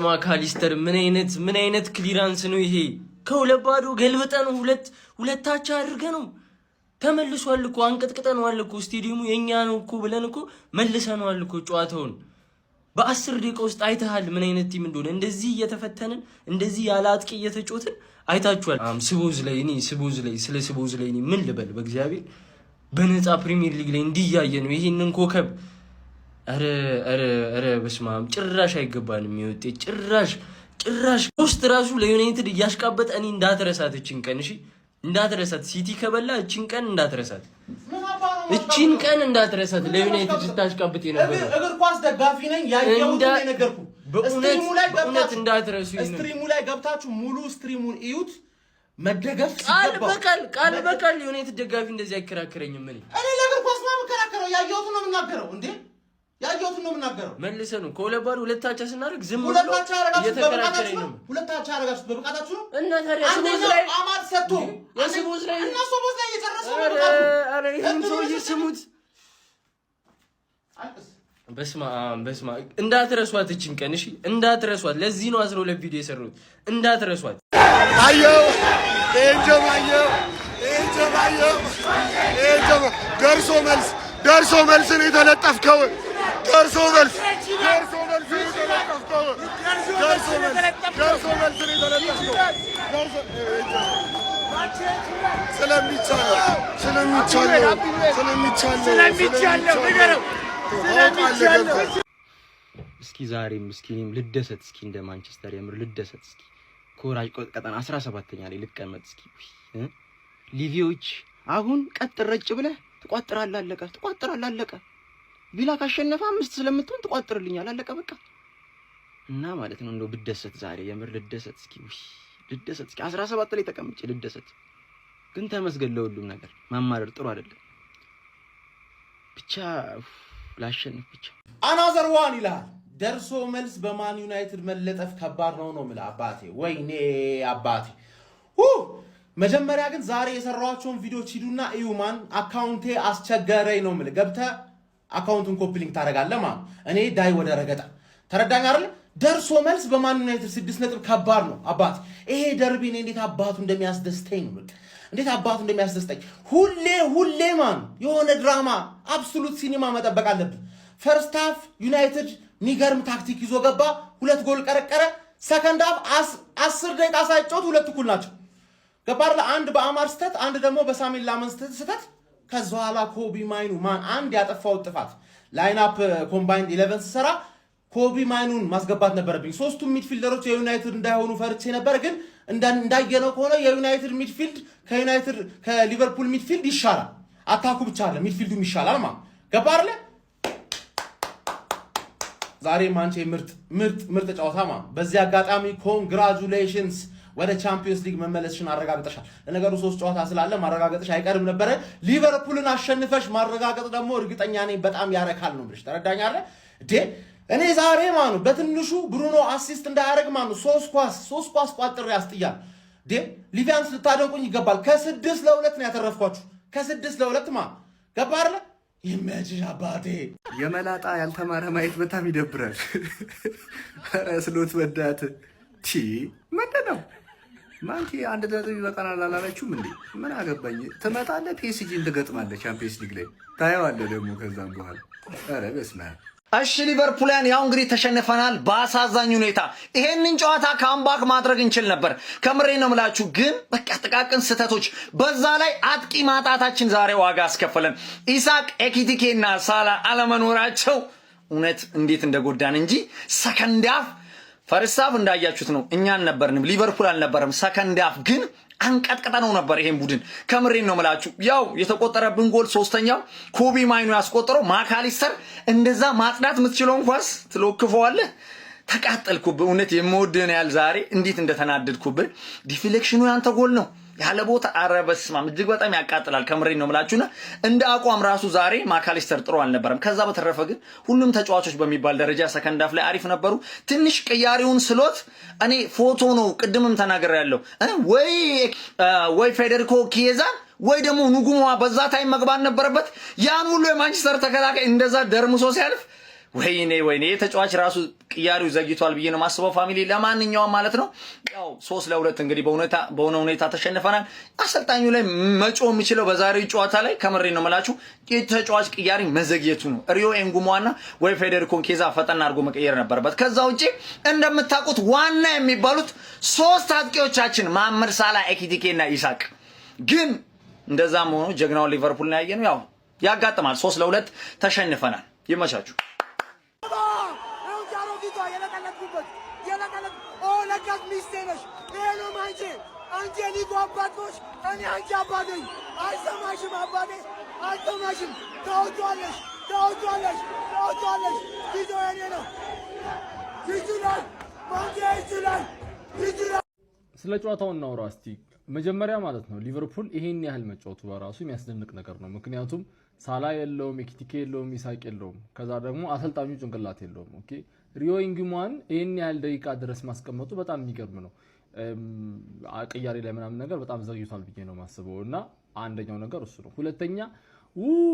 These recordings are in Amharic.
ማካሊስተር ምን አይነት ክሊራንስ ነው ይሄ? ከሁለት ባዶ ገልብጠን ሁለታቻ አድርገነው ተመልሷል እኮ አንቀጥቅጠነዋል እኮ ስቴዲየሙ የኛ ነው እኮ ብለን እኮ መልሰነዋል እኮ ጨዋታውን በ10 ደቂቃ ውስጥ አይተሃል ምን አይነት ቲም እንደሆነ። እንደዚህ እየተፈተንን እንደዚህ ያለ አጥቂ እየተጮትን አይታችኋል። ስቦዝ ላይ ስለ ስቦዝ ላይ ምን ልበል በእግዚአብሔር በነፃ ፕሪሚየር ሊግ ላይ እንዲያየ ነው ይሄንን ኮከብ። አረ በስመ አብ ጭራሽ አይገባንም ይወጤ ጭራሽ ፖስት ራሱ ለዩናይትድ እያሽቃበጠ እኔ እንዳትረሳት እቺን ቀን እሺ እንዳትረሳት ሲቲ ከበላ እቺን ቀን እንዳትረሳት ለዩናይትድ ስታሽቃብጥ የነበረ እግር ኳስ ደጋፊ ነኝ ያየሁት ነው ነገርኩ። በእውነት እንዳትረሱ ስትሪሙ ላይ ገብታችሁ ሙሉ ስትሪሙን እዩት። መደገፍ ቃል በቃል ዩናይትድ ደጋፊ እንደዚህ አይከራከረኝም። እኔ ለእግር ኳስ ነው የምከራከረው። ያየሁት ነው የምናገረው እንዴ ያየሁትን ነው የምናገረው። መልሰን ነው ከሁለት ባዶ ሁለታቻ ስናደርግ ዝም ብሎ እየተከራከረኝ ነው። ሁለታቻ አረጋችሁት በብቃታችሁ ነው እና ታዲያ ስቦዝ ላይ አማድ ሰጥቶ የስቦዝ ላይ እና ስቦዝ ላይ እየጨረሰው ነው። አረ ይሄን ሰውዬ ስሙት። በስማ እንዳትረሷት እቺን ቀን እሺ እንዳትረሷት። ለዚህ ነው 12 ቪዲዮ የሰሩት እንዳትረሷት። አየው ደርሶ መልስ ነው የተለጠፍከው። ደርሶ መልስ ስለሚቻለው እስኪ ዛሬም ምስኪንም ልደሰት እስኪ እንደ ማንቸስተር የምር ልደሰት እስኪ ኮራጅ ቀጠና 17ኛ ላይ ልቀመጥ እስኪ ሊቪዎች አሁን ቀጥ ረጭ ብለህ ትቋጥራለህ አለቀ። ቪላ ካሸነፈ 5 ስለምትሆን ትቋጥርልኛል አለቀ በቃ። እና ማለት ነው እንደው ብደሰት ዛሬ የምር ልደሰት እስኪ 17 ላይ ተቀምጬ ልደሰት። ግን ተመስገን ለሁሉም ነገር። ማማረር ጥሩ አይደለም። ብቻ ላሸንፍ ብቻ። አናዘር ዋን ይላል ደርሶ መልስ በማን ዩናይትድ መለጠፍ ከባድ ነው የምልህ አባቴ። ወይኔ አባቴ መጀመሪያ ግን ዛሬ የሰራኋቸውን ቪዲዮዎች ሂዱና እዩማን አካውንቴ አስቸገረኝ ነው የምልህ። ገብተህ አካውንቱን ኮፒ ሊንክ ታደርጋለህ ማለት እኔ ዳይ ወደ ረገጣ ተረዳኝ አይደል? ደርሶ መልስ በማን ዩናይትድ 6 ነጥብ ከባድ ነው አባቴ። ይሄ ደርቢ እኔ እንዴት አባቱ እንደሚያስደስተኝ ነው በቃ እንዴት አባቱ እንደሚያስደስተኝ። ሁሌ ማን የሆነ ድራማ አብሶሉት ሲኒማ መጠበቅ አለብን። ፈርስት ሃፍ ዩናይትድ ሚገርም ታክቲክ ይዞ ገባ፣ 2 ጎል ቀረቀረ። ሰከንድ ሃፍ 10 ደቂቃ ሳይጫወት 2 እኩል ናቸው። ገባር አንድ በአማር ስተት አንድ ደግሞ በሳሚል ላመን ስተት። ከዛ በኋላ ኮቢ ማይኑ ማን አንድ ያጠፋው ጥፋት ላይን አፕ ኮምባይንድ 11 ሰራ ኮቢ ማይኑን ማስገባት ነበረብኝ። ሶስቱም ሚድፊልደሮች የዩናይትድ እንዳይሆኑ ፈርቼ ነበር፣ ግን እንዳየነው ከሆነ የዩናይትድ ሚድፊልድ ከሊቨርፑል ሚድፊልድ ይሻላል። አታኩ ብቻ አለ ሚድፊልዱም ይሻላል ማለት ገባር ለ ዛሬ ማንቼ ምርጥ ጨዋታ ማለት። በዚህ አጋጣሚ ኮንግራቹሌሽንስ ወደ ቻምፒየንስ ሊግ መመለስሽን አረጋግጠሻል። ለነገሩ 3 ጨዋታ ስላለ ማረጋገጥሽ አይቀርም ነበረ። ሊቨርፑልን አሸንፈሽ ማረጋገጥ ደግሞ እርግጠኛ ነኝ በጣም ያረካል ነው ብለሽ ተረዳኛለህ እንዴ? እኔ ዛሬ ማኑ በትንሹ ብሩኖ አሲስት እንዳያደርግ ማኑ 3 ኳስ ቋጥሬ ያስጥያል እንዴ። ሊቪያንስ ልታደንቁኝ ይገባል። ከ6-2 ነው ያተረፍኳችሁ። ከ6-2 ማን ገባ አይደል? ይመችሽ አባቴ። የመላጣ ያልተማረ ማየት በጣም ይደብራል። ኧረ ስሎት በዳት ምንድን ነው ማንቲ 1 ነጥብ ይበቃናል አላለችውም እንዴ? ምን አገባኝ። ትመጣለህ ፒኤስጂን ትገጥማለህ ቻምፒየንስ ሊግ ላይ ታየዋለህ ደግሞ ከዛም በኋላ። ኧረ በስመ አብ። እሺ ሊቨርፑልን ያው እንግዲህ ተሸንፈናል በአሳዛኝ ሁኔታ። ይሄንን ጨዋታ ካምባክ ማድረግ እንችል ነበር ከምሬ ነው የምላችሁ። ግን በቃ ጥቃቅን ስህተቶች፣ በዛ ላይ አጥቂ ማጣታችን ዛሬ ዋጋ አስከፈለን። ኢሳቅ ኤኪቲኬና ሳላ አለመኖራቸው እውነት እንዴት እንደጎዳን እንጂ ሰከንድ ሃፍ ፈርስት ሃፍ እንዳያችሁት ነው እኛ አልነበርንም፣ ሊቨርፑል አልነበረም። ሰከንድ ሃፍ ግን አንቀጥቀጠነው ነበር ይሄን ቡድን ከምሬን ነው የምላችሁ። ያው የተቆጠረብን ጎል 3ኛው ኮቢ ማይኑ ያስቆጠረው ማካሊስተር እንደዛ ማጽዳት የምትችለውን ኳስ ትሎክፈዋለህ። ተቃጠልኩብህ እውነት የምወድህን ያህል ዛሬ እንዴት እንደተናደድኩብህ። ዲፍሌክሽኑ ያንተ ጎል ነው ያለ ቦታ አረበስማም እጅግ በጣም ያቃጥላል ከምሬን ነው የምላችሁና እንደ አቋም ራሱ ዛሬ ማካሊስተር ጥሩ አልነበረም። ከዛ በተረፈ ግን ሁሉም ተጫዋቾች በሚባል ደረጃ ሰከንድ ሃፍ ላይ አሪፍ ነበሩ። ትንሽ ቅያሪውን ስሎት እኔ ፎቶ ነው ቅድምም ተናግሬያለሁ ወይ ፌዴሪኮ ኪየዛ ወይ ደግሞ ኑጉማ በዛ ታይም መግባት ነበረበት። ያን ሁሉ የማንቸስተር ተከላካይ እንደዛ ደርምሶ ሲያልፍ ወይኔ ተጫዋች ራሱ ቅያሪው ዘግይቷል ብዬ ነው ማስበው። ፋሚሊ ለማንኛውም ማለት ነው ያው 3-2 እንግዲህ በሆነ ሁኔታ ተሸንፈናል። አሰልጣኙ ላይ መጮ የሚችለው በዛሬው ጨዋታ ላይ ከምሬ ነው መላችሁ የተጫዋች ቅያሪ መዘግየቱ ነው። ሪዮ ኤንጉሟና ወይ ፌዴሪኮ ኬዛ ፈጠና አድርጎ መቀየር ነበረበት። ከዛ ውጪ እንደምታውቁት ዋና የሚባሉት 3 አጥቂዎቻችን መሐመድ ሳላ፣ ኤኪቲኬና ኢሳቅ ግን እንደዛም ሆኖ ጀግናው ሊቨርፑል ነው ያየነው። ያው ያጋጥማል 3-2 ተሸንፈናል። ይመቻችሁ። ስለ ጨዋታው እናውራ እስቲ። መጀመሪያ ማለት ነው ሊቨርፑል ይሄን ያህል መጫወቱ በራሱ የሚያስደንቅ ነገር ነው። ምክንያቱም ሳላ የለውም፣ ኤኪቲኬ የለውም፣ ኢሳቅ የለውም። ከዛ ደግሞ አሰልጣኙ ጭንቅላት የለውም። ኦኬ ሪዮ ኤንጉሟን ይሄን ያህል ደቂቃ ድረስ ማስቀመጡ በጣም የሚገርም ነው። ቅያሬ ላይ ምናምን ነገር በጣም ዘግይቷል ብዬ ነው ማስበው እና አንደኛው ነገር እሱ ነው። ሁለተኛ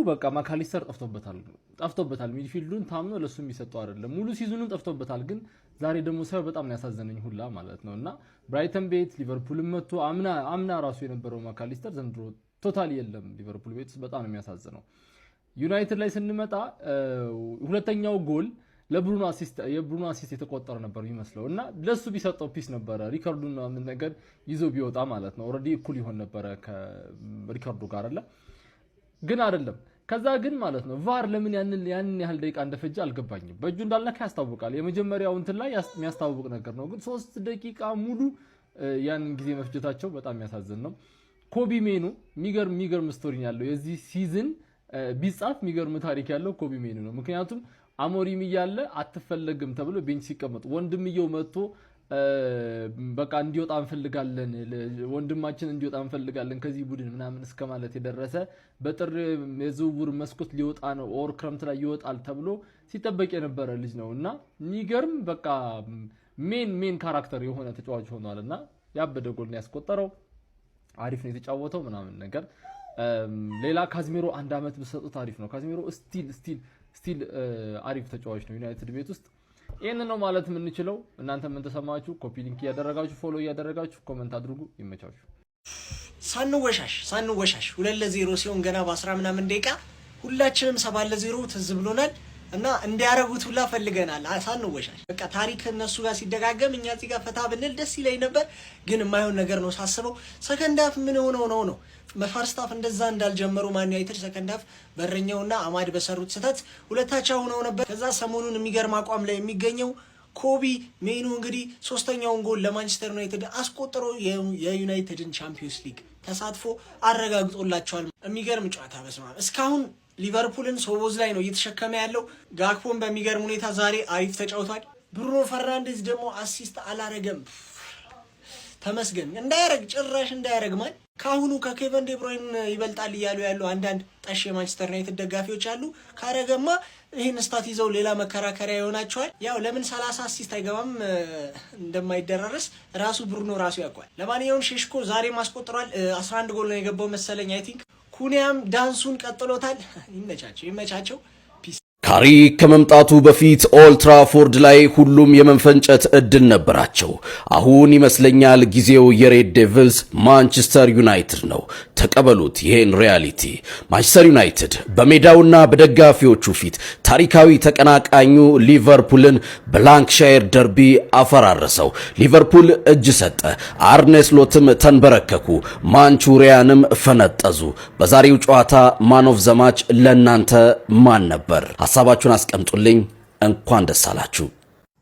በቃ ማካሊስተር ጠፍቶበታል። ሚድፊልዱን ታምኖ ለሱ የሚሰጠው አይደለም። ሙሉ ሲዝኑን ጠፍቶበታል። ግን ዛሬ ደግሞ ሳይው በጣም ያሳዘነኝ ሁላ ማለት ነውና ብራይተን ቤት ሊቨርፑል መጥቶ አምና ራሱ የነበረው ማካሊስተር ዘንድሮ ቶታሊ የለም ሊቨርፑል ቤት። በጣም ነው የሚያሳዝነው። ዩናይትድ ላይ ስንመጣ ሁለተኛው ጎል ለብሩኖ አሲስት የተቆጠረ ነበር የሚመስለው እና ለሱ ቢሰጠው ፒስ ነበረ። ሪካርዱን ምን ነገር ይዞ ቢወጣ ማለት ነው ኦሬዲ እኩል ይሆን ነበረ ከሪካርዱ ጋር አለ ግን አይደለም። ከዛ ግን ማለት ነው ቫር ለምን ያንን ያህል ደቂቃ እንደፈጀ አልገባኝም። በእጁ እንዳልነካ ያስታውቃል። የመጀመሪያው እንትን ላይ የሚያስታውቅ ነገር ነው። ግን 3 ደቂቃ ሙሉ ያንን ጊዜ መፍጀታቸው በጣም የሚያሳዝን ነው። ኮቢ ሜኑ የሚገርም ስቶሪ ያለው የዚህ ሲዝን ቢጻፍ የሚገርም ታሪክ ያለው ኮቢ ሜኑ ነው። ምክንያቱም አሞሪም እያለ አትፈለግም ተብሎ ቤንች ሲቀመጥ ወንድምየው መጥቶ በቃ እንዲወጣ እንፈልጋለን፣ ወንድማችን እንዲወጣ እንፈልጋለን ከዚህ ቡድን ምናምን እስከማለት የደረሰ በጥር የዝውውር መስኮት ሊወጣ ነው ኦር ክረምት ላይ ይወጣል ተብሎ ሲጠበቅ የነበረ ልጅ ነውና የሚገርም በቃ ሜን ካራክተር የሆነ ተጫዋች ሆኗልና ያበደ ጎል ነው ያስቆጠረው። አሪፍ ነው የተጫወተው ምናምን ነገር። ሌላ ካዝሜሮ 1 አመት በሰጡት አሪፍ ነው። ካዝሜሮ ስቲል አሪፍ ተጫዋች ነው ዩናይትድ ቤት ውስጥ። ይሄን ነው ማለት የምንችለው። እናንተ ምን ተሰማችሁ? ኮፒ ሊንክ ያደረጋችሁ ፎሎ ያደረጋችሁ ኮሜንት አድርጉ። ይመቻችሁ። ሳንወሻሽ 2-0 ሲሆን ገና በ10 ምናምን ደቂቃ ሁላችንም 7-0 ትዝ ብሎናል እና እንዲያረጉት ሁላ ፈልገናል። ሳንወሻሽ በቃ ታሪክ እነሱ ጋር ሲደጋገም እኛ እዚህ ጋር ፈታ ብንል ደስ ይለኝ ነበር፣ ግን የማይሆን ነገር ነው ሳስበው። ሰከንድ ሃፍ ምን ሆነው ነው ፈርስት ሃፍ እንደዛ እንዳልጀመሩ ማን ዩናይትድ ሰከንድ ሃፍ በረኛውና አማድ በሰሩት ስህተት ሁለታቸው ሆነው ነበር። ከዛ ሰሞኑን የሚገርም አቋም ላይ የሚገኘው ኮቢ ሜኑ እንግዲህ 3ኛውን ጎል ለማንቸስተር ዩናይትድ አስቆጥሮ የዩናይትድን ቻምፒዮንስ ሊግ ተሳትፎ አረጋግጦላቸዋል። የሚገርም ጨዋታ በስማ እስካሁን ሊቨርፑልን ሶቦዝ ላይ ነው እየተሸከመ ያለው። ጋክፖን በሚገርም ሁኔታ ዛሬ አሪፍ ተጫውቷል። ብሩኖ ፈርናንዴዝ ደግሞ አሲስት አላረገም። ተመስገን እንዳያረግ ጭራሽ እንዳያረግ ማን ካሁኑ ከኬቨን ዴብሮይን ይበልጣል እያሉ ያሉ አንዳንድ ጠሽ የማንቸስተር ዩናይትድ ደጋፊዎች አሉ። ካረገማ ይህን ስታት ይዘው ሌላ መከራከሪያ ይሆናቸዋል። ያው ለምን 30 አሲስት አይገባም እንደማይደረረስ ራሱ ብሩኖ ራሱ ያውቋል። ለማንኛውም ሼሽኮ ዛሬ ማስቆጥሯል። 11 ጎል ነው የገባው መሰለኝ አይ ቲንክ። ኩኒያም ዳንሱን ቀጥሎታል። ይመቻቸው። ካሪ ከመምጣቱ በፊት ኦልድ ትራፎርድ ላይ ሁሉም የመንፈንጨት እድል ነበራቸው። አሁን ይመስለኛል ጊዜው የሬድ ዴቪልስ ማንቸስተር ዩናይትድ ነው። ተቀበሉት ይሄን ሪያሊቲ። ማንቸስተር ዩናይትድ በሜዳውና በደጋፊዎቹ ፊት ታሪካዊ ተቀናቃኙ ሊቨርፑልን በላንክሻየር ደርቢ አፈራረሰው። ሊቨርፑል እጅ ሰጠ፣ አርኔ ስሎትም ተንበረከኩ፣ ማንቹሪያንም ፈነጠዙ። በዛሬው ጨዋታ ማን ኦፍ ዘ ማች ለእናንተ ማን ነበር? ሐሳባችሁን አስቀምጡልኝ። እንኳን ደስ አላችሁ።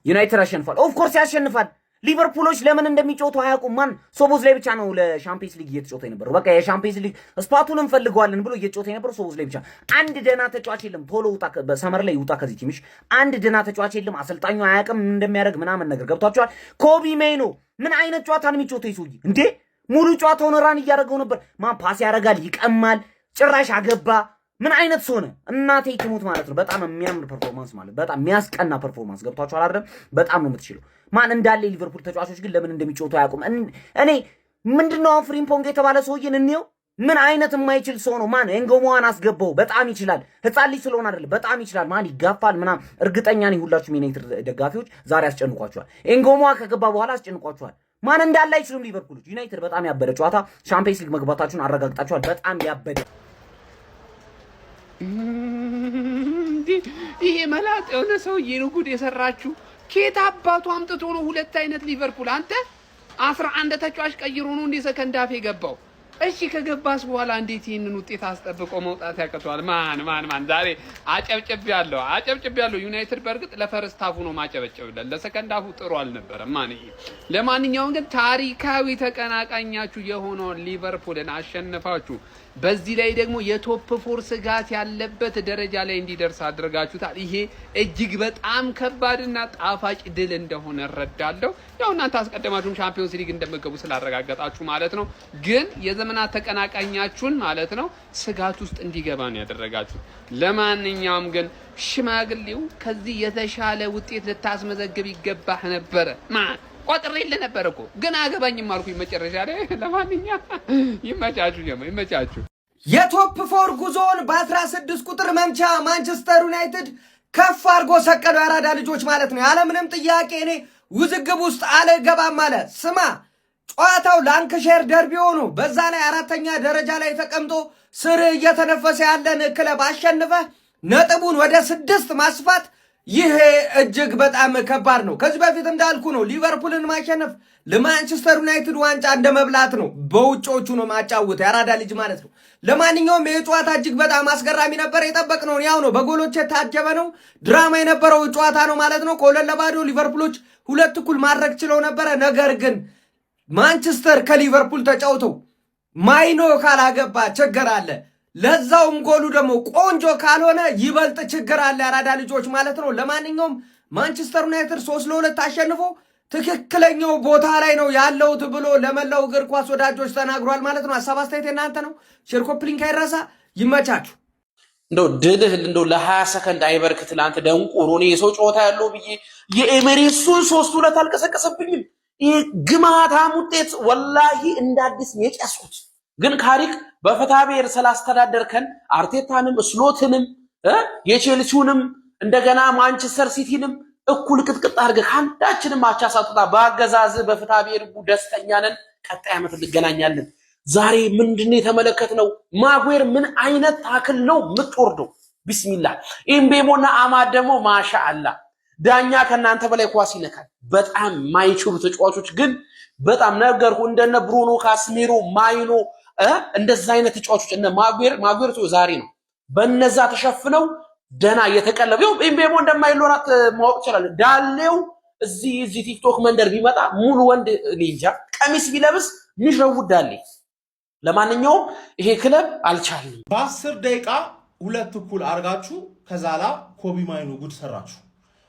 ዩናይትድ አሸንፏል። ኦፍ ኮርስ ያሸንፋል። ሊቨርፑሎች ለምን እንደሚጫወቱ አያውቁም። ማን ሶቦዝ ላይ ብቻ ነው ለሻምፒየንስ ሊግ እየተጫወተ የነበረው። በቃ የሻምፒየንስ ሊግ ስፓቱን እንፈልገዋለን ብሎ እየተጫወተ የነበረው ሶቦዝ ላይ ብቻ። አንድ ደና ተጫዋች የለም። ቶሎ ውጣ፣ በሰመር ላይ ውጣ ከዚህ ቲምሽ። አንድ ደና ተጫዋች የለም። አሰልጣኙ አያውቅም እንደሚያደርግ ምናምን ነገር ገብቷቸዋል። ኮቢ ሜይኖ ምን አይነት ጨዋታ ነው የሚጫወተው ይሱይ እንዴ? ሙሉ ጨዋታውን ራን እያደረገው ነበር። ማን ፓስ ያደርጋል፣ ይቀማል፣ ጭራሽ አገባ። ምን አይነት ሆነ? እናቴ ትሙት ማለት ነው። በጣም የሚያምር ፐርፎርማንስ ማለት በጣም የሚያስቀና ፐርፎርማንስ ገብቷቸዋል አይደል? በጣም ነው የምትችለው። ማን እንዳለ ሊቨርፑል ተጫዋቾች ግን ለምን እንደሚጫወቱ አያውቁም። እኔ ምንድነው ፍሪምፖንግ የተባለ ሰውዬን እንየው ምን አይነት የማይችል ሰው ነው? ማን ኤንጎሞዋን አስገባው? በጣም ይችላል። ህፃን ልጅ ስለሆነ አይደለም፣ በጣም ይችላል። ማን ይጋፋል ምናምን። እርግጠኛ ነኝ ሁላችሁም ዩናይትድ ደጋፊዎች ዛሬ አስጨንቋቸዋል። ኤንጎሞዋ ከገባ በኋላ አስጨንቋቸዋል። ማን እንዳለ አይችሉም ሊቨርፑሎች። ዩናይትድ በጣም ያበደ ጨዋታ፣ ቻምፒየንስ ሊግ መግባታችሁን አረጋግጣችኋል። በጣም ያበደ ይሄ መላጥ የሆነ ሰውዬ ነው ጉድ የሰራችሁ። ኬት አባቱ አምጥቶ ነው ሁለት አይነት ሊቨርፑል? አንተ 11 ተጫዋች ቀይሮ ነው እንደ ሰከንድ ሃፍ የገባው። እሺ ከገባስ በኋላ እንዴት ይሄንን ውጤት አስጠብቆ መውጣት ያቀቷል? ማን ዛሬ አጨብጭቤያለሁ። ዩናይትድ በርግጥ ለፈርስት ሃፉ ነው ማጨበጨብለት፣ ለሰከንድ ሃፉ ጥሩ አልነበረም። ለማንኛውም ግን ታሪካዊ ተቀናቃኛችሁ የሆነውን ሊቨርፑልን አሸንፋችሁ በዚህ ላይ ደግሞ የቶፕ ፎር ስጋት ያለበት ደረጃ ላይ እንዲደርስ አድርጋችሁታል። ይሄ እጅግ በጣም ከባድና ጣፋጭ ድል እንደሆነ እረዳለሁ። ያው እናንተ አስቀደማችሁም ቻምፒዮንስ ሊግ እንደምትገቡ ስላረጋገጣችሁ ማለት ነው። ግን የዘመናት ተቀናቃኛችሁን ማለት ነው ስጋት ውስጥ እንዲገባ ነው ያደረጋችሁ። ለማንኛውም ግን ሽማግሌው ከዚህ የተሻለ ውጤት ልታስመዘግብ ይገባህ ነበረ። ቆጥሬልህ ነበር እኮ ግን አገባኝም አልኩኝ መጨረሻ ላይ። ለማንኛውም ይመቻችሁ። የቶፕ ፎር ጉዞውን በ16 ቁጥር መምቻ ማንቸስተር ዩናይትድ ከፍ አድርጎ ሰቀለው። ያራዳ ልጆች ማለት ነው። ያለምንም ጥያቄ እኔ ውዝግብ ውስጥ አልገባም አለ። ስማ ጨዋታው ላንክሼር ደርቢ ሆኖ በዛ ላይ 4ኛ ደረጃ ላይ ተቀምጦ ስር እየተነፈሰ ያለን ክለብ አሸንፈህ ነጥቡን ወደ 6 ማስፋት ይሄ እጅግ በጣም ከባድ ነው። ከዚህ በፊት እንዳልኩ ነው ሊቨርፑልን ማሸነፍ ለማንቸስተር ዩናይትድ ዋንጫ እንደመብላት ነው። በውጮቹ ነው ማጫወት ያራዳ ልጅ ማለት ነው። ለማንኛውም ይህ ጨዋታ እጅግ በጣም አስገራሚ ነበር። የጠበቅነው ያው ነው። በጎሎች የታጀበ ነው። ድራማ የነበረው ጨዋታ ነው ማለት ነው። ከ2-0 ሊቨርፑሎች 2 እኩል ማድረግ ችለው ነበረ። ነገር ግን ማንቸስተር ከሊቨርፑል ተጫውተው ማይኖ ካላገባ ችግር አለ። ለዛውም ጎሉ ደግሞ ቆንጆ ካልሆነ ይበልጥ ችግር አለ። ያራዳ ልጆች ማለት ነው። ለማንኛውም ማንቸስተር ዩናይትድ 3-2 አሸንፎ ትክክለኛው ቦታ ላይ ነው ያለውት ብሎ ለመላው እግር ኳስ ወዳጆች ተናግሯል ማለት ነው። ሀሳብ አስተያየት እናንተ ነው። ሼር ኮፕሊንክ አይረሳ። ይመቻችሁ። እንደው ድልህ እንደው ለ20 ሰከንድ አይበርክት። ለአንተ ደንቆሮ ነው የሰው ጨዋታ ያለው ብዬ የኤሜሬትሱን 3-2 አልቀሰቀሰብኝም። ይሄ ግማታም ውጤት ወላሂ እንደ አዲስ የጨስኩት ግን ካሪክ በፈታቤር ስላስተዳደርከን አርቴታንም ስሎትንም የቼልሲውንም እንደገና ማንቸስተር ሲቲንም እኩል ቅጥቅጥ አድርገህ አንዳችንም አቻ ሳትወጣ በአገዛዝ በፈታቤር ደስተኛ ነን። ቀጣይ ዓመት እንገናኛለን። ዛሬ ምንድነው የተመለከትነው? ማጉዌር ምን አይነት ታክል ነው የምትወርደው? ቢስሚላህ። ኢምቤሞና አማድ ደግሞ ማሻአላህ። ዳኛ ከናንተ በላይ ኳስ ይነካል። በጣም ማይችሉ ተጫዋቾች ግን በጣም ነገርኩ እንደነ ብሩኖ ካስሜሮ ማይኖ እንደዛ አይነት ተጫዋቾች እነ ማጉዌር ዛሬ ነው በነዛ ተሸፍነው ደና የተቀለበው ኢምቤሞ እንደማይሎራት ማወቅ ይችላል። ዳሌው እዚህ ቲክቶክ መንደር ቢመጣ ሙሉ ወንድ ሊንጃ ቀሚስ ቢለብስ ሚሸውድ ዳሌ። ለማንኛውም ይሄ ክለብ አልቻለም። በ10 ደቂቃ 2 እኩል አርጋችሁ ከዛላ ኮቢ ማይኖ ጉድ ሰራችሁ።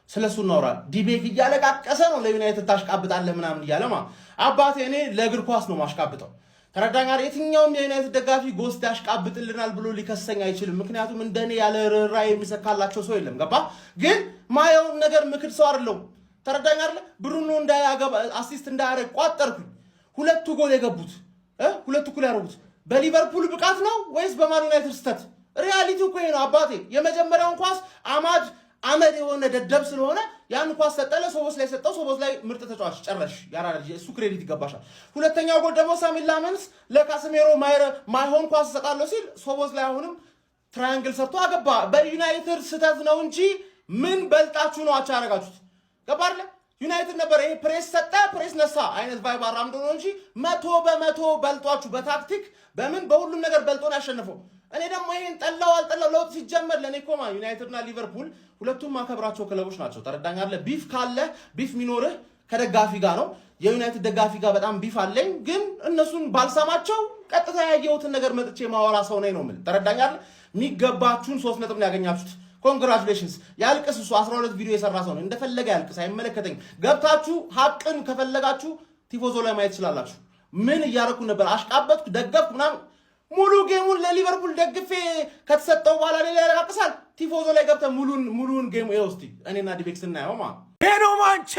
ስለሱ እናውራ። ዲቤክ እያለቃቀሰ ነው ለዩናይትድ ታሽቃብጣለህ ምናምን እያለማ አባቴ እኔ ለእግር ኳስ ነው ማሽቃብጠው። ተረዳኛል። የትኛውም የዩናይትድ ደጋፊ ጎስት ያሽቃብጥልናል ብሎ ሊከሰኝ አይችልም። ምክንያቱም እንደኔ ያለ ርህራሄ የሚሰካላቸው ሰው የለም። ገባ? ግን ማየውን ነገር ምክር ሰው አይደለም። ተረዳኛ አይደለ? ብሩኖ እንዳያገባ አሲስት እንዳያረግ ቋጠርኩኝ። 2 ጎል የገቡት 2 እኩል ያደረጉት በሊቨርፑል ብቃት ነው ወይስ በማን ዩናይትድ ስተት? ሪያሊቲው እኮ ይሄ ነው አባቴ። የመጀመሪያውን ኳስ አመድ የሆነ ደደብ ስለሆነ ያን ኳስ ሰጠለ። ሶቦስ ላይ ሰጠው። ሶቦስ ላይ ምርጥ ተጫዋች ጨረሽ ያራዳ እሱ ክሬዲት ይገባሻል። ሁለተኛው ጎል ደግሞ ሳሚን ላመንስ ለካስሜሮ ማይሆን ኳስ ሰጣለው ሲል ሶቦስ ላይ አሁንም ትራያንግል ሰርቶ አገባ። በዩናይትድ ስተት ነው እንጂ ምን በልጣችሁ ነው አቻ ያረጋችሁት? ገባርለ ዩናይትድ ነበር ይሄ ፕሬስ ሰጠ ፕሬስ ነሳ አይነት ቫይብ አራምዶ ነው እንጂ 100% በልጧችሁ በታክቲክ በምን በሁሉም ነገር በልጦን ያሸነፈው። እኔ ደግሞ ይሄን ጠላው አልጠላው ለውጥ ሲጀመር ለኔ ኮማ ዩናይትድና ሊቨርፑል ሁለቱም ማከብራቸው ክለቦች ናቸው። ተረዳኛለህ? ቢፍ ካለ ቢፍ ሚኖርህ ከደጋፊ ጋር ነው። የዩናይትድ ደጋፊ ጋር በጣም ቢፍ አለኝ። ግን እነሱን ባልሰማቸው ቀጥታ ያየሁትን ነገር መጥቼ ማወራ ሰው ነኝ ነው የምልህ። ተረዳኛለህ? የሚገባችሁን 3 ነጥብ ነው ያገኛችሁት። ኮንግራቹሌሽንስ። ያልቅስ እሱ 12 ቪዲዮ የሰራ ሰው ነው። እንደፈለገ ያልቅስ፣ አይመለከተኝ። ገብታችሁ ሀቅን ከፈለጋችሁ ቲፎዞ ላይ ማየት ትችላላችሁ። ምን እያረኩ ነበር? አሽቃበጥኩ፣ ደገፍኩ ምናምን። ሙሉ ጌሙን ለሊቨርፑል ደግፌ ከተሰጠው በኋላ ሌላ ያለቃቅሳል። ቲፎዞ ላይ ገብተህ ሙሉን ጌም ይወስቲ እኔና ዲቤክስ እናየው ማለት ሄኖ ማንቼ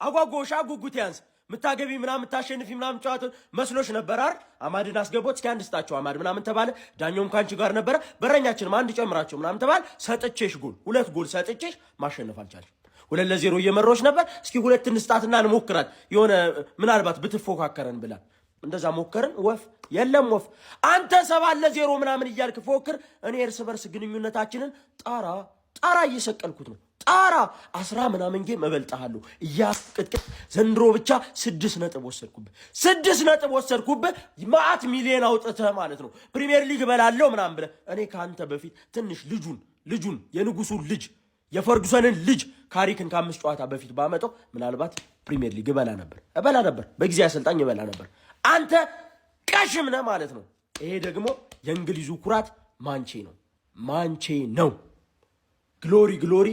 አጓጎሻ ጉጉት ያንስ ምታገቢ ምናምን ምታሸንፊ ምናምን ጨዋታ መስሎሽ ነበር አይደል? አማድን አስገቦት እስኪ አንድ ስጣቸው አማድ ምናምን ተባለ። ዳኛውም ካንቺ ጋር ነበረ። በረኛችንም አንድ ጨምራቸው ምናምን ተባለ። ሰጥቼሽ ጎል 2 ጎል ሰጥቼሽ ማሸነፍ አልቻልሽ። 2-0 እየመሮች ነበር። እስኪ 2 እንስጣትና እንሞክራት የሆነ ምናልባት ብትፎካከረን ብላ እንደዛ ሞከርን። ወፍ የለም ወፍ። አንተ 7-0 ምናምን እያልክ ፎክር። እኔ እርስ በርስ ግንኙነታችንን ጣራ እየሰቀልኩት ነው። ጣራ 10 ምናምን ጌም እበልጥሃለሁ እያስቅጥቅጥ ዘንድሮ ብቻ 6 ነጥብ ወሰድኩብህ። 6 ነጥብ ወሰድኩብህ። ማአት ሚሊዮን አውጥተህ ማለት ነው። ፕሪሚየር ሊግ እበላለሁ ምናምን ብለህ እኔ ከአንተ በፊት ትንሽ ልጁን የንጉሱን ልጅ የፈርጉሰንን ልጅ ካሪክን ከ5 ጨዋታ በፊት ባመጣው ምናልባት ፕሪሚየር ሊግ እበላ ነበር። በጊዜ አሰልጣኝ እበላ ነበር። አንተ ቀሽም ነህ ማለት ነው። ይሄ ደግሞ የእንግሊዙ ኩራት ማንቼ ነው። ግሎሪ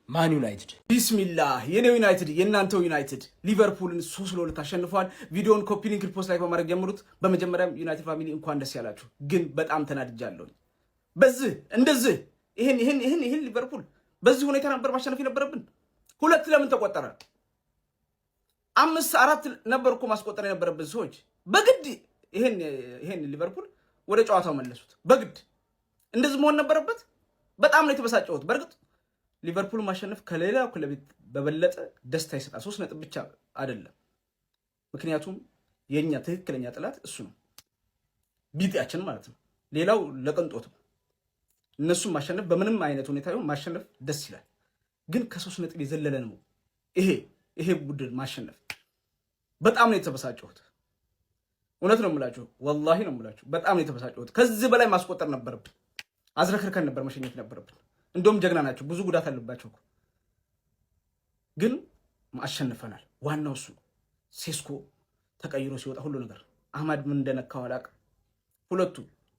ማን ዩናይትድ። ቢስሚላህ የኔው ዩናይትድ የእናንተው ዩናይትድ ሊቨርፑልን 3-2 አሸንፏል። ቪዲዮውን ኮፒ ሊንክ ሪፖስት ላይ በማድረግ ጀምሩት። በመጀመሪያም ዩናይትድ ፋሚሊ እንኳን ደስ ያላችሁ። ግን በጣም ተናድጃለሁ። በዚህ እንደዚህ ይሄን ሊቨርፑል በዚህ ሁኔታ ነበር ማሸነፍ የነበረብን። 2 ለምን ተቆጠረ? 5-4 ነበር እኮ ማስቆጠር የነበረብን ሰዎች። በግድ ይሄን ሊቨርፑል ወደ ጨዋታው መለሱት። በግድ እንደዚህ መሆን ነበረበት። በጣም ነው የተበሳጨሁት። በርግጥ ሊቨርፑል ማሸነፍ ከሌላው ክለብ በበለጠ ደስታ ይሰጣል። 3 ነጥብ ብቻ አይደለም። ምክንያቱም የኛ ትክክለኛ ጥላት እሱ ነው፣ ቢጤያችን ማለት ነው። ሌላው ለቅንጦት ነው። እነሱም ማሸነፍ በምንም አይነት ሁኔታ ይሁን ማሸነፍ ደስ ይላል። ግን ከ3 ነጥብ የዘለለ ነው ይሄ ቡድን ማሸነፍ። በጣም ነው የተበሳጨሁት። እውነት ነው የምላችሁ፣ ወላሂ ነው የምላችሁ። በጣም ነው የተበሳጨሁት። ከዚህ በላይ ማስቆጠር ነበረብን። አዝረክርከን ነበር መሸኘት ነበረብን። እንደውም ጀግና ናቸው፣ ብዙ ጉዳት አለባቸው። ግን አሸንፈናል። ዋናው እሱ ነው። ሴስኮ ተቀይሮ ሲወጣ ሁሉ ነገር አህመድ ምን እንደነካው አላውቅም። ሁለቱ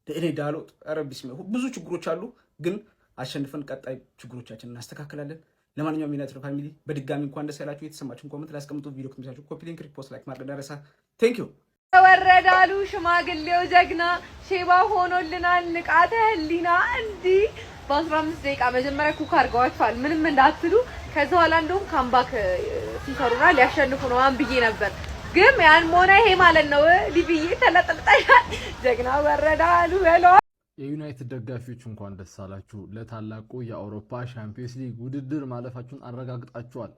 እኔ ዳሎት አረቢስ ብዙ ችግሮች አሉ። ግን አሸንፈን ቀጣይ ችግሮቻችንን እናስተካክላለን። ለማንኛውም ዩናይትድ ፋሚሊ በድጋሚ እንኳን ደስ ያላችሁ። የተሰማችሁን ኮሜንት ላይ አስቀምጡ። ቪዲዮ ከተመቻችሁ ኮፒ ሊንክ ሪፖስት ላይክ ማድረግ እንዳይረሳ። ቴንክ ዩ። ተወረዳሉ ሽማግሌው ጀግና ሼባ ሆኖልናል። ንቃተ ህሊና እንዲህ በ15 ደቂቃ መጀመሪያ ኩክ አድርገዋቸዋል። ምንም እንዳትሉ። ከዛ በኋላ እንደውም ካምባክ ሲሰሩና ሊያሸንፉ ነው ብዬ ነበር። ግን ያን ሞና ይሄ ማለት ነው ሊብዬ ተለጥልጣሻል። ጀግና ወረዳሉ ሄሎ። የዩናይትድ ደጋፊዎች እንኳን ደስ አላችሁ። ለታላቁ የአውሮፓ ሻምፒዮንስ ሊግ ውድድር ማለፋችሁን አረጋግጣችኋል።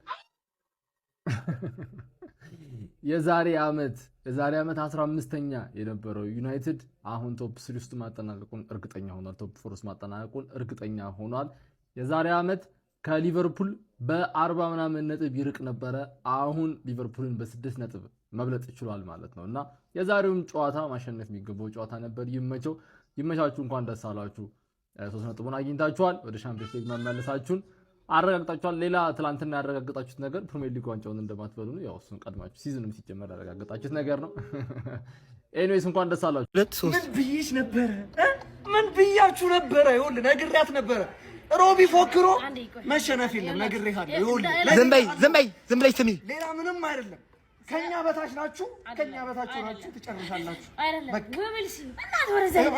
የዛሬ ዓመት 15ኛ የነበረው ዩናይትድ አሁን ቶፕ 3 ውስጥ ማጠናቀቁን እርግጠኛ ሆኗል። ቶፕ 4 ውስጥ ማጠናቀቁን እርግጠኛ ሆኗል። የዛሬ ዓመት ከሊቨርፑል በ40 ምናምን ነጥብ ይርቅ ነበረ። አሁን ሊቨርፑልን በ6 ነጥብ መብለጥ ይችላል ማለት ነው እና የዛሬውም ጨዋታ ማሸነፍ የሚገባው ጨዋታ ነበር። ይመቻችሁ። እንኳን ደስ አላችሁ። 3 ነጥቡን አግኝታችኋል። ወደ ሻምፒዮንስ ሊግ መመለሳችሁን አረጋግጣችኋል። ሌላ ትላንትና ያረጋግጣችሁት ነገር ፕሪሚየር ሊግ ዋንጫውን እንደማትበሉ ነው። ያው እሱን ቀድማችሁ ሲዝንም ሲጀመር ያረጋግጣችሁት ነገር ነው። ኤኒዌይስ እንኳን ደስ አላችሁ። ምን ብዬሽ ነበረ? ምን ብያችሁ ነበረ? ይኸውልህ ነግሬያት ነበረ። ሮቢ ፎክሮ መሸነፍ የለም ነግሬሃለሁ። ይኸውልህ ዝም በይ ስሚ። ሌላ ምንም አይደለም። ከኛ በታች ናችሁ፣ ትጨርሳላችሁ።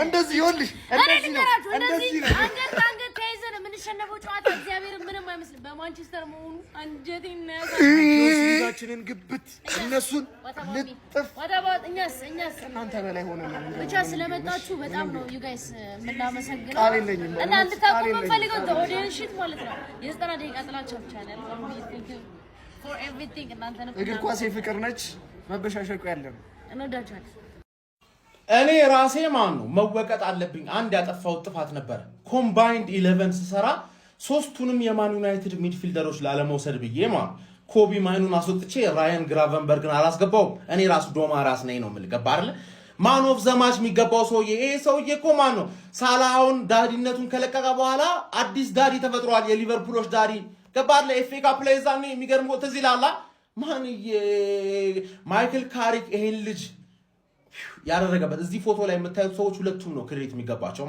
እንደዚህ ይኸውልሽ፣ እንደዚህ ነው። አንገት ተያይዘን የምንሸነፈው ጨዋታ እግዚአብሔር ምንም አይመስልም። በማንቸስተር መሆኑ አንጀቴን ሊጋችንን ግብት እነሱን ልጥፍ እኛስ እናንተ በላይ ሆነ ነው። ብቻ ስለመጣችሁ በጣም ነው ዩ ጋይስ የምናመሰግነው እና እንድታውቁ የምንፈልገው ኦዲየንስ ሺት ማለት ነው። የ90 ደቂቃ ጥላቻ ብቻ ነው for everything እናንተ ነው። እግር ኳስ የፍቅር ነች። መበሻሸቁ ያለ ነው። እንወዳችኋለን። እኔ ራሴ መወቀጥ አለብኝ። አንድ ያጠፋው ጥፋት ነበር። ኮምባይንድ 11 ስሰራ 3ቱንም የማን ዩናይትድ ሚድፊልደሮች ላለመውሰድ ብዬ ኮቢ ማይኑን አስወጥቼ ራያን ግራቨንበርግን አላስገባውም። እኔ ራስ ዶማ ራስ ነኝ ነው የምልህ። ገባህ አይደል? ማን ኦፍ ዘማች የሚገባው ሰውዬ ይሄ ሰውዬ እኮ ማን ነው? ሳላውን ዳዲነቱን ከለቀቀ በኋላ አዲስ ዳዲ ተፈጥሯል። የሊቨርፑሎች ዳዲ ገባህ? ለኤፍኤ ካፕ ላይ እዛ ነው የሚገርመው። ትዝ ይላል ማይክል ካሪክ ይሄን ልጅ ያደረገበት። እዚህ ፎቶ ላይ የምታዩት ሰዎች ሁለቱም ነው ክሬዲት የሚገባቸው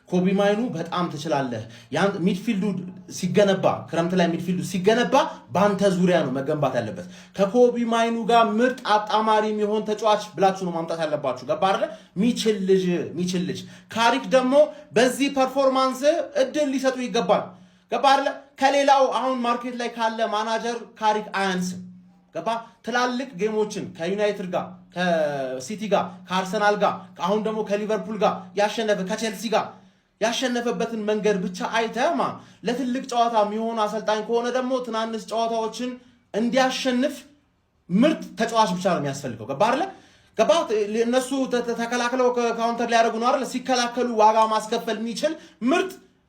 ኮቢ ማይኑ በጣም ትችላለህ። ያን ሚድፊልዱ ሲገነባ ክረምት ላይ ሚድፊልዱ ሲገነባ ባንተ ዙሪያ ነው መገንባት ያለበት። ከኮቢ ማይኑ ጋር ምርጥ አጣማሪ የሚሆን ተጫዋች ብላችሁ ነው ማምጣት ያለባችሁ። ገባህ አይደል? ሚችል ልጅ ካሪክ ደግሞ በዚህ ፐርፎርማንስ እድል ሊሰጡ ይገባል። ገባህ አይደል? ከሌላው አሁን ማርኬት ላይ ካለ ማናጀር ካሪክ አያንስም። ገባ ትላልቅ ጌሞችን ከዩናይትድ ጋር ከሲቲ ጋር ከአርሰናል ጋር አሁን ደግሞ ከሊቨርፑል ጋር ያሸነፈ ከቼልሲ ጋር ያሸነፈበትን መንገድ ብቻ አይተማ ለትልቅ ጨዋታ የሚሆን አሰልጣኝ ከሆነ ደግሞ ትናንሽ ጨዋታዎችን እንዲያሸንፍ ምርጥ ተጫዋች ብቻ ነው የሚያስፈልገው። ገባ አይደል? ገባ እነሱ ተከላክለው ካውንተር ሊያደርጉ ነው አይደል? ሲከላከሉ ዋጋ ማስከፈል የሚችል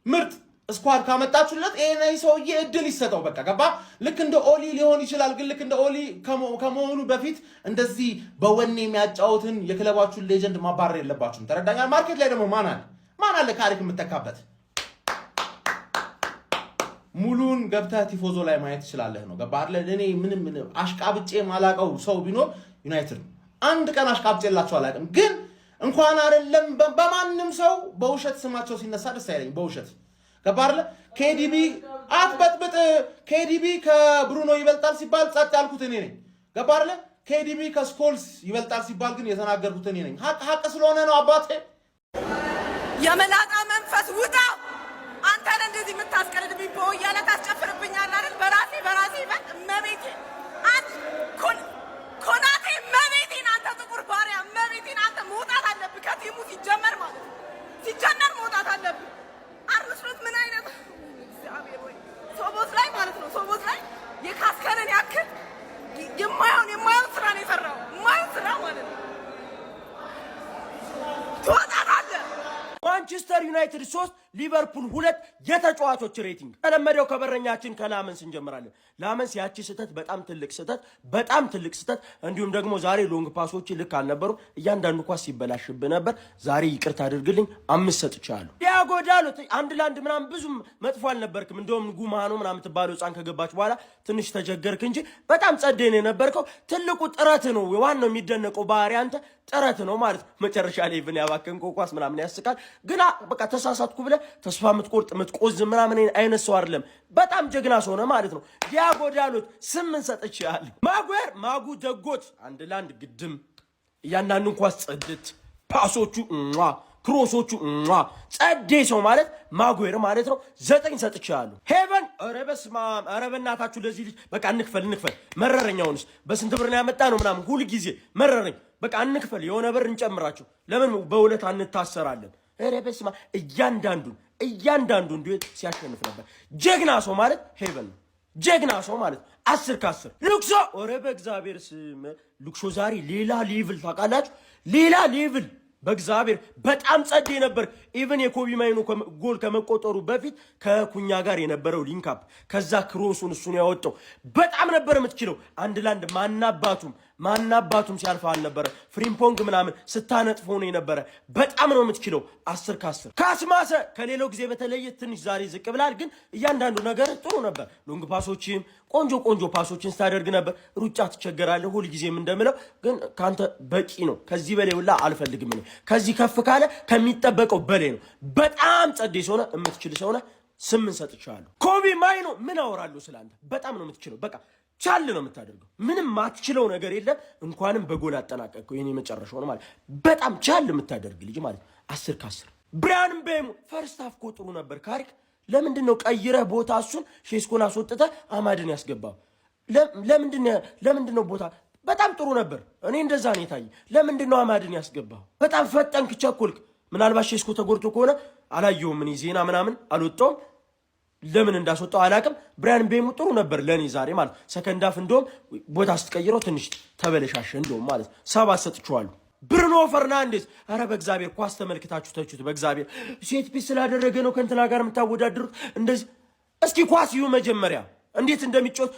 ምርጥ ስኳድ ካመጣችሁለት ይሄን ሰውዬ እድል ይሰጠው። በቃ ገባ ልክ እንደ ኦሊ ሊሆን ይችላል። ግን ልክ እንደ ኦሊ ከመሆኑ በፊት እንደዚህ በወኔ የሚያጫውትን የክለባችሁን ሌጀንድ ማባረር የለባችሁም። ተረዳኛ? ማርኬት ላይ ደግሞ ማን አለ ካሪክ የምትተካበት? ሙሉን ገብተህ ቲፎዞ ላይ ማየት ትችላለህ ነው። ገባ አይደል? እኔ ምንም አሽቃብጬ ማላቀው ሰው ቢኖር ዩናይትድ አንድ ቀን አሽቃብጬላችሁ አላውቅም። ግን እንኳን አይደለም በማንም ሰው በውሸት ስማቸው ሲነሳ ደስ አይለኝ። በውሸት ገባ አይደል? ኬዲቢ አትበጥብጥ። ኬዲቢ ከብሩኖ ይበልጣል ሲባል ጸጥ ያልኩት እኔ ነኝ። ገባ አይደል? ኬዲቢ ከስኮልስ ይበልጣል ሲባል ግን የተናገርኩት እኔ ነኝ። ሀቅ ስለሆነ ነው አባቴ። የመላጣ መንፈስ ውጣ! አንተን እንደዚህ የምታስቀልድብኝ በወያለ ታስጨፍርብኛል አይደል? በራሴ ይበል መቤቴ አንተ ኮናቴ መቤቴን አንተ ጥቁር ባሪያ መቤቴን አንተ መውጣት አለብህ ከቲሙ ሲጀመር መውጣት አለብህ። አርንስሎት ምን አይነት እግዚአብሔር ወይ ሶቦስ ላይ ማለት ነው። ሶቦስ ላይ የካስከነን ያክል የማየውን ስራ ነው የሰራው። የማየውን ስራ ማለት ነው። ትወጣታለህ። ማንቸስተር ዩናይትድ 3 ሊቨርፑል 2 የተጫዋቾች ሬቲንግ ተለመደው ከበረኛችን ከላመንስ እንጀምራለን። ላመንስ ያቺ ስህተት በጣም ትልቅ ስህተት እንዲሁም ደግሞ ዛሬ ሎንግ ፓሶች ልክ አልነበሩ። እያንዳንዱ ኳስ ሲበላሽብህ ነበር። ዛሬ ይቅርታ አድርግልኝ 5 ሰጥቻለሁ። ዲያጎ ዳሎት 1-1 ምናምን ብዙም መጥፎ አልነበርክም። እንደውም ጉማኖ ምናምን ተባለው ጻን ከገባች በኋላ ትንሽ ተቸገርክ እንጂ በጣም ጸደይ ነው የነበርከው። ትልቁ ጥረት ነው ዋናው የሚደነቀው ባህሪ አንተ ጥረት ነው ማለት ነው። መጨረሻ ላይ ብን ያባከንከው ኳስ ምናምን ያስቃል። ግን በቃ ተሳሳትኩ ብለህ ተስፋ የምትቆዝ ምናምን አይነት ሰው አይደለም። በጣም ጀግና ሰው ነው ማለት ነው። ዲያጎ ዳሎት 8 ሰጥቻለሁ። ማጉ ደጎት 1-1 ግድም እያንዳንዱን ኳስ ጸድት ፓሶቹ ክሮሶቹ ጸዴ ሰው ማለት ማጉዌር ማለት ነው። 9 ሰጥቻለሁ። ሄቨን ኧረ በስመ አብ ኧረ በእናታችሁ ለዚህ ልጅ በቃ እንክፈል መረረኛውንስ በስንት ብር ነው ያመጣ ነው ምናምን ሁሉ ጊዜ መረረኝ። በቃ እንክፈል የሆነ ብር እንጨምራችሁ ለምን በሁለት አንታሰራለን? ኧረ በስመ አብ እያንዳንዱን እንዴት ሲያሸንፍ ነበር። ጀግና ሰው ማለት ሄቨን ነው። ጀግና ሰው ማለት 10 ከ10 ሉክሶ ኧረ በእግዚአብሔር ስም ሉክሶ ዛሬ ሌላ ሌቭል ታውቃላችሁ። ሌላ ሌቭል በእግዚአብሔር በጣም ጸዴ ነበር። ኢቭን የኮቢ ማይኖ ጎል ከመቆጠሩ በፊት ከኩኛ ጋር የነበረው ሊንካፕ ከዛ ክሮሱን እሱን ያወጣው በጣም ነበር የምትችለው። 1-1 ማናባቱም ሲያልፋ አልነበረ። ፍሪምፖንግ ምናምን ስታነጥፎ ነው የነበረ። በጣም ነው የምትችለው። 10 ከ10 ካስማሰ ከሌላው ጊዜ በተለየ ትንሽ ዛሬ ዝቅ ብላል፣ ግን እያንዳንዱ ነገር ጥሩ ነበር። ሎንግ ፓሶችም ቆንጆ ፓሶችን ስታደርግ ነበር። ሩጫ ትቸገራለህ ሁል ጊዜም እንደምለው፣ ግን ካንተ በቂ ነው። ከዚህ በላይ ሁላ አልፈልግም ነው። ከዚህ ከፍ ካለ ከሚጠበቀው በላይ ነው። በጣም ጸዴ ሰውነ የምትችል ሰውነ 8 ሰጥቻለሁ። ኮቢ ማይኖ ምን አወራለሁ ስላንተ። በጣም ነው የምትችለው። በቃ ቻል ነው የምታደርገው። ምንም ማትችለው ነገር የለም። እንኳንም በጎል አጠናቀቅከው። የኔ መጨረሻው ነው ማለት በጣም ቻል የምታደርግ ልጅ ማለት 10 ከ10 ብራያን ቤሙ ፈርስት ሃፍ ጥሩ ነበር። ካሪክ ለምንድን ነው ቀይረህ ቦታ እሱን ሼስኮን አስወጥተህ አማድን ያስገባው? ለምንድን ነው ቦታ በጣም ጥሩ ነበር። እኔ እንደዛ ነው የታየኝ። ለምንድን ነው አማድን ያስገባው? በጣም ፈጠንክ፣ ቸኮልክ። ምናልባት ሼስኮ ተጎድቶ ከሆነ አላየሁም። እኔ ዜና ምናምን አልወጣውም። ለምን እንዳስወጣው አላቅም። ብራያን ቤሙ ጥሩ ነበር ለኔ ዛሬ ማለት ሰከንድ ሃፍ እንደውም ቦታ ስትቀይረው ትንሽ ተበለሻሸ እንደውም ማለት 7 ሰጥቼዋለሁ። ብሩኖ ፈርናንዴዝ ኧረ በእግዚአብሔር ኳስ ተመልክታችሁ ተቹት። በእግዚአብሔር ሴት ፒስ ስላደረገ ነው ከእንትና ጋር የምታወዳድሩት እንደዚህ። እስኪ ኳስ ይሁ መጀመሪያ እንዴት እንደሚጫወት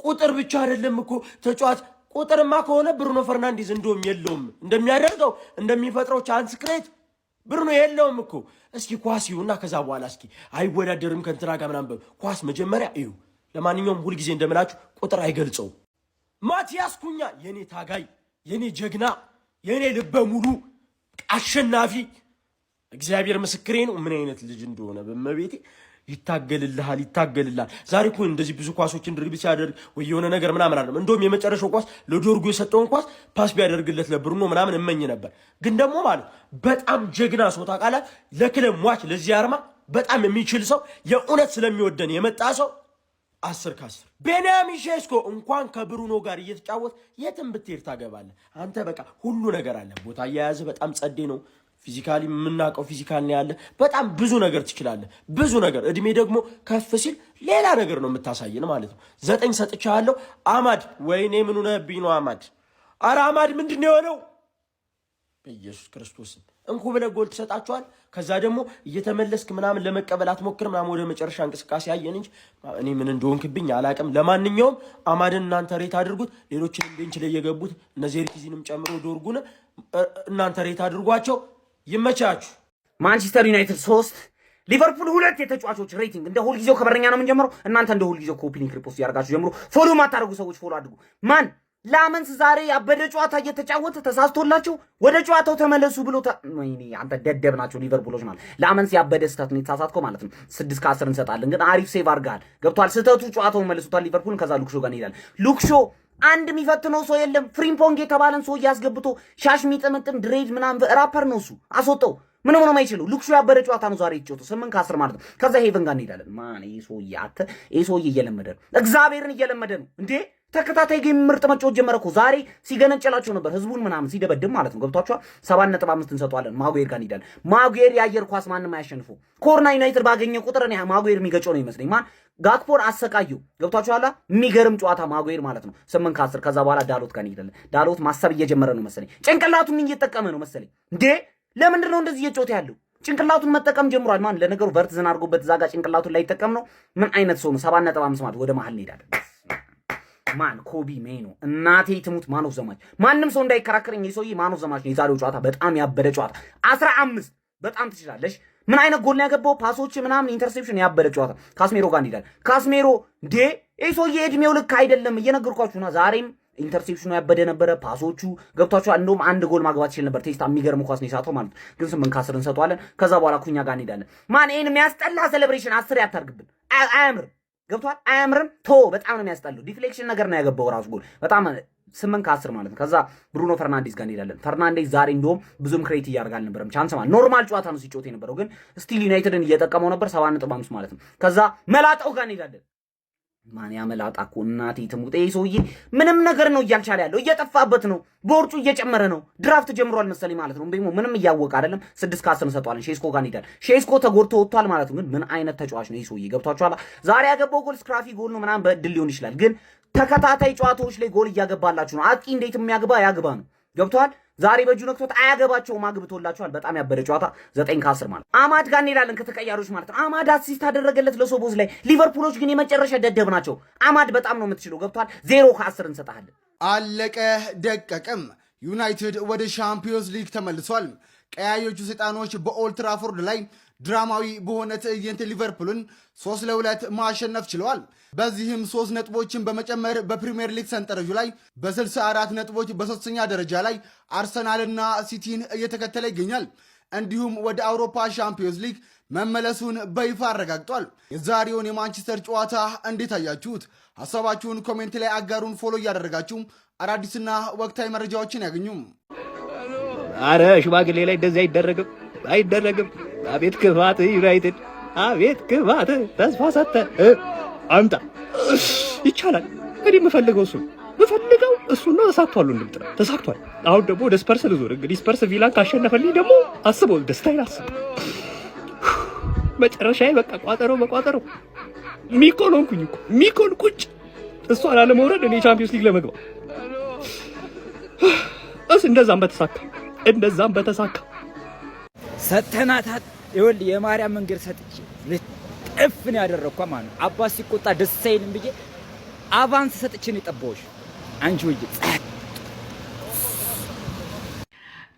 ቁጥር ብቻ አይደለም እኮ ተጫዋች። ቁጥርማ ከሆነ ብሩኖ ፈርናንዴዝ እንደውም የለውም እንደሚያደርገው እንደሚፈጥረው ቻንስ ክሬት ብሩኖ የለውም እኮ። እስኪ ኳስ ይሁና ከዛ በኋላ እስኪ አይወዳደርም ከእንትና ጋር ምናምን ኳስ መጀመሪያ እዩ። ለማንኛውም ሁልጊዜ እንደምላችሁ ቁጥር አይገልጸውም። ማቲያስ ኩኛ የኔ ታጋይ፣ የኔ ጀግና፣ የኔ ልበ ሙሉ አሸናፊ፣ እግዚአብሔር ምስክሬ ነው ምን አይነት ልጅ እንደሆነ በመቤቴ። ይታገልልሃል። ዛሬ እኮ እንደዚህ ብዙ ኳሶችን ድሪብል ሲያደርግ ወይ የሆነ ነገር ምናምን አይደለም። እንደውም የመጨረሻው ኳስ ለዶርጉ የሰጠውን ኳስ ፓስ ቢያደርግለት ለብሩኖ ምናምን እመኝ ነበር። ግን ደግሞ ማለት በጣም ጀግና ሰው ታውቃለህ። ለክለብ ሟች ለዚህ አርማ በጣም የሚችል ሰው የእውነት ስለሚወደን የመጣ ሰው 10 ከ10 ቤንያሚን ሼስኮ እንኳን ከብሩኖ ጋር እየተጫወት የትም ብትሄድ ታገባለህ። አንተ በቃ ሁሉ ነገር አለ። ቦታ እየያዘ በጣም ጸዴ ነው። ፊዚካሊ የምናውቀው ፊዚካል ነው ያለ። በጣም ብዙ ነገር ትችላለህ። ብዙ ነገር እድሜ ደግሞ ከፍ ሲል ሌላ ነገር ነው የምታሳየን ማለት ነው። 9 ሰጥቻለሁ። አማድ ወይኔ ምን ሆነብኝ ነው አማድ? ኧረ አማድ ምንድን ነው የሆነው? በኢየሱስ ክርስቶስ እንኩ ብለህ ጎል ትሰጣቸዋል። ከዛ ደግሞ እየተመለስክ ምናምን ለመቀበል አትሞክር ምናምን ወደ መጨረሻ እንቅስቃሴ ያየን እንጂ እኔ ምን እንደሆንክብኝ አላቅም። ለማንኛውም አማድን እናንተ ሬት አድርጉት። ሌሎችንም ቤንች ላይ የገቡት እነዚህ ዜርኪዚንም ጨምሮ ዶርጉን እናንተ ሬት አድርጓቸው። ይመቻችሁ። ማንቸስተር ዩናይትድ 3 ሊቨርፑል 2 የተጫዋቾች ሬቲንግ እንደ ሁልጊዜው ከበረኛ ነው የምንጀምረው። እናንተ እንደ ሁልጊዜው ኮፒ ሊንክ ሪፖስት ያርጋችሁ ጀምሮ ፎሎ ማታረጉ ሰዎች ፎሎ አድርጉ። ማን ላመንስ ዛሬ ያበደ ጨዋታ እየተጫወተ ተሳስቶላችሁ ወደ ጨዋታው ተመለሱ ብሎ ወይኔ አንተ ደደብ ናቸው ሊቨርፑሎች ማለት ላመንስ ያበደ ስህተት ነው የተሳሳትከው ማለት ነው። 6 ከ10 እንሰጣለን ግን አሪፍ ሴቭ አድርጋል። ገብቷል ስህተቱ ጨዋታውን መልሱታል ሊቨርፑልን። ከዛ ሉክሾ ጋር እንሄዳለን። ሉክሾ አንድ የሚፈትነው ሰው የለም። ፍሪምፖንግ የተባለን ሰው ያስገብቶ ሻሽ ሚጥምጥም ድሬድ ምናምን ራፐር ነው እሱ አስወጣው። ምንም ነው የማይችለው። ሉክሾ ያበደ ጨዋታ ነው ዛሬ የተጫወተው 8 ከ10 ማለት ነው። ከዛ ሄቨን ጋር እንሄዳለን። ማን ይሄ ሰውዬ እየለመደ ነው። እግዚአብሔርን እየለመደ ነው እንዴ። ተከታታይ ጌም ምርጥ መጫወት ጀመረ እኮ። ዛሬ ሲገነጨላቸው ነበር ህዝቡን ምናምን ሲደበድብ ማለት ነው። ገብቷቸዋል። 7.5 እንሰጠዋለን። ማጉዌር ጋር እንሄዳለን። ማጉዌር የአየር ኳስ ማንም አያሸንፈው። ኮርና ዩናይትድ ባገኘ ቁጥር እኔ ማጉዌር የሚገጨው ነው ይመስለኝ። ማን ጋክፖር አሰቃየው። ገብቷቸዋል። የሚገርም ጨዋታ ማጉዌር ማለት ነው 8 ከ10። ከዛ በኋላ ዳሎት ጋር እንሄዳለን። ዳሎት ማሰብ እየጀመረ ነው መሰለኝ። ጭንቅላቱን እየተጠቀመ ነው መሰለኝ እንዴ። ለምንድን ነው እንደዚህ እየጮተ ያለው? ጭንቅላቱን መጠቀም ጀምሯል። ማን ለነገሩ ቨርትዝን አድርጎበት ዛጋ ጭንቅላቱን ላይ ይጠቀም ነው። ምን አይነት ሰው ነው? 7.5 ማለት ወደ መሀል እንሄዳለን። ማን ኮቢ ሜኖ እናቴ ትሙት ማን ኦፍ ዘማች ማንም ሰው እንዳይከራከረኝ የሰውዬ ማን ኦፍ ዘማች ነው። የዛሬው ጨዋታ በጣም ያበደ ጨዋታ 15 በጣም ትችላለሽ። ምን አይነት ጎል ነው ያገባው? ፓሶች ምናምን ኢንተርሴፕሽን ያበደ ጨዋታ። ካስሜሮ ጋር እንሄዳለን። ካስሜሮ እንዴ ይሄ ሰውዬ እድሜው ልክ አይደለም እየነገርኳችሁና ዛሬም ኢንተርሴፕሽኑ ያበደ ነበረ። ፓሶቹ ገብቷችሁ እንደውም አንድ ጎል ማግባት ይችላል ነበር። ቴስታ የሚገርም ኳስ ነው የሳተው ማለት ግን 8 ከ10 እንሰጠዋለን። ከዛ በኋላ ኩኛ ጋር እንሄዳለን። ማን ይሄን የሚያስጠላ ሴሌብሬሽን 10 ያታርግብን አያምር ገብቷል። አያምርም ቶ በጣም ነው የሚያስጠላው። ዲፍሌክሽን ነገር ነው ያገባው ራሱ ጎል በጣም 8 ከ10 ማለት ነው። ከዛ ብሩኖ ፈርናንዴዝ ጋር እንሄዳለን። ፈርናንዴዝ ዛሬ እንደውም ብዙም ክሬት እያደረገ አልነበረም። ቻንስ ማለት ኖርማል ጨዋታ ነው ሲጮት የነበረው ግን ስቲል ዩናይትድን እየጠቀመው ነበር። 7.5 ማለት ነው። ከዛ መላጣው ጋር እንሄዳለን። ማን ያመላጣ እኮ እናቴ ትሙት። ይሄ ሰውዬ ምንም ነገር ነው እያልቻለ ያለው እየጠፋበት ነው። ቦርጩ እየጨመረ ነው። ድራፍት ጀምሯል መሰለኝ ማለት ነው። ደግሞ ምንም እያወቀ አይደለም። 6 ከ10 እንሰጠዋለን። ሼስኮ ጋር እንሄዳለን። ሼስኮ ተጎድቶ ወጥቷል ማለት ነው። ግን ምን አይነት ተጫዋች ነው ይሄ ሰውዬ? ገብቷችኋል። ዛሬ ያገባው ጎል ስክራፊ ጎል ነው ምናምን በእድል ሊሆን ይችላል። ግን ተከታታይ ጨዋታዎች ላይ ጎል እያገባላችሁ ነው። አጥቂ እንዴት የሚያግባ ያግባ ነው። ገብቷል። ዛሬ በእጁ ነክቶት አያገባቸውም። አግብቶላችኋል። በጣም ያበደ ጨዋታ 9 ከ10 ማለት አማድ ጋር እንሄዳለን። ከተቀያሪዎች ማለት ነው። አማድ አሲስት አደረገለት ለሶቦዝ ላይ። ሊቨርፑሎች ግን የመጨረሻ ደደብ ናቸው። አማድ በጣም ነው የምትችለው። ገብቷል። 0 ከ10 እንሰጣለን። አለቀ ደቀቀም። ዩናይትድ ወደ ሻምፒዮንስ ሊግ ተመልሷል። ቀያዮቹ ሰይጣኖች በኦልድ ትራፎርድ ላይ ድራማዊ በሆነ ትዕይንት ሊቨርፑልን 3-2 ማሸነፍ ችለዋል። በዚህም 3 ነጥቦችን በመጨመር በፕሪሚየር ሊግ ሰንጠረዡ ላይ በ64 ነጥቦች በሶስተኛ ደረጃ ላይ አርሰናልና ሲቲን እየተከተለ ይገኛል። እንዲሁም ወደ አውሮፓ ሻምፒዮንስ ሊግ መመለሱን በይፋ አረጋግጧል። የዛሬውን የማንቸስተር ጨዋታ እንዴት አያችሁት? ሀሳባችሁን ኮሜንት ላይ አጋሩን። ፎሎ እያደረጋችሁ አዳዲስና ወቅታዊ መረጃዎችን ያገኙም። አረ ሽማግሌ ላይ እንደዚህ አይደረግም። አቤት ክፋት ዩናይትድ፣ አቤት ክፋት። ተስፋ ሰጠ አምጣ ይቻላል። እኔ የምፈልገው እሱ ነው። ተሳክቷል። እንደምጥራ ተሳክቷል። አሁን ደግሞ ወደ ስፐርስ ልዞር። እንግዲህ ስፐርስ ቪላን ካሸነፈልኝ ደግሞ አስበው፣ ደስታዬን አስበው። መጨረሻዬ በቃ ቋጠሮ በቋጠሮ ሚኮን ሆንኩኝ እኮ ሚኮን ቁጭ እሷን አለመውረድ እኔ ቻምፒዮንስ ሊግ ለመግባት እንደዛም በተሳካ ሰተናታት ይኸውልህ የማርያም መንገድ ሰጥቼ ልጥፍ ነው ያደረኳ ማለት ነው። አባስ ሲቆጣ ደስ አይልም ብዬ አቫንስ ሰጥቼ ነው የጠባሁሽ አንቺ ወይ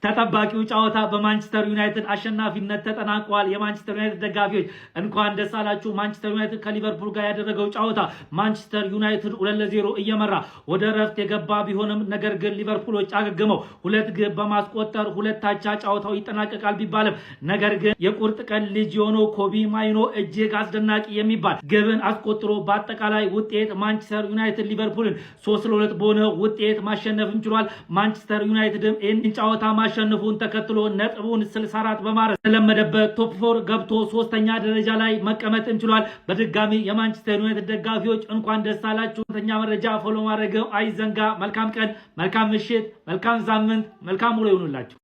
ተጠባቂው ጨዋታ በማንቸስተር ዩናይትድ አሸናፊነት ተጠናቋል። የማንቸስተር ዩናይትድ ደጋፊዎች እንኳን ደስ አላችሁ። ማንቸስተር ዩናይትድ ከሊቨርፑል ጋር ያደረገው ጨዋታ ማንቸስተር ዩናይትድ 2-0 እየመራ ወደ ረፍት የገባ ቢሆንም ነገር ግን ሊቨርፑሎች አገግመው 2 ግብ በማስቆጠር 2 አቻ ጨዋታው ይጠናቀቃል ቢባልም ነገር ግን የቁርጥ ቀን ልጅ የሆነው ኮቢ ማይኖ እጅግ አስደናቂ የሚባል ግብን አስቆጥሮ በአጠቃላይ ውጤት ማንቸስተር ዩናይትድ ሊቨርፑልን 3-2 በሆነ ውጤት ማሸነፍም ችሏል። ማንቸስተር ዩናይትድም ይህን ጨዋታ ማሸነፉን ተከትሎ ነጥቡን 64 በማድረስ ተለመደበት ቶፕ 4 ገብቶ 3ኛ ደረጃ ላይ መቀመጥ እንችሏል። በድጋሚ የማንቸስተር ዩናይትድ ደጋፊዎች እንኳን ደስ አላችሁ። ተኛ መረጃ ፎሎ ማድረግ አይዘንጋ። መልካም ቀን፣ መልካም ምሽት፣ መልካም ሳምንት፣ መልካም ውሎ ይሁንላችሁ።